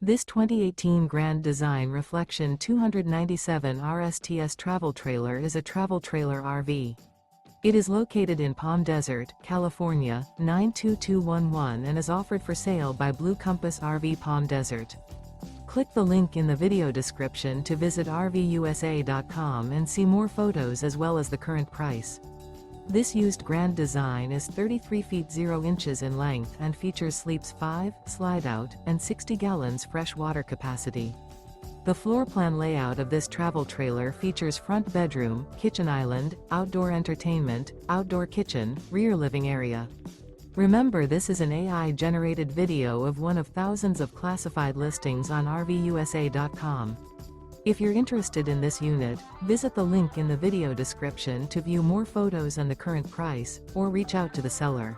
This 2018 Grand Design Reflection 297 RSTS travel trailer is a travel trailer RV. It is located in Palm Desert, California, 92211 and is offered for sale by Blue Compass RV Palm Desert. Click the link in the video description to visit RVUSA.com and see more photos as well as the current price. This used Grand Design is 33 feet 0 inches in length and features sleeps 5, slide-out, and 60 gallons fresh water capacity. The floor plan layout of this travel trailer features front bedroom, kitchen island, outdoor entertainment, outdoor kitchen, rear living area. Remember, this is an AI-generated video of one of thousands of classified listings on RVUSA.com. If you're interested in this unit, visit the link in the video description to view more photos and the current price, or reach out to the seller.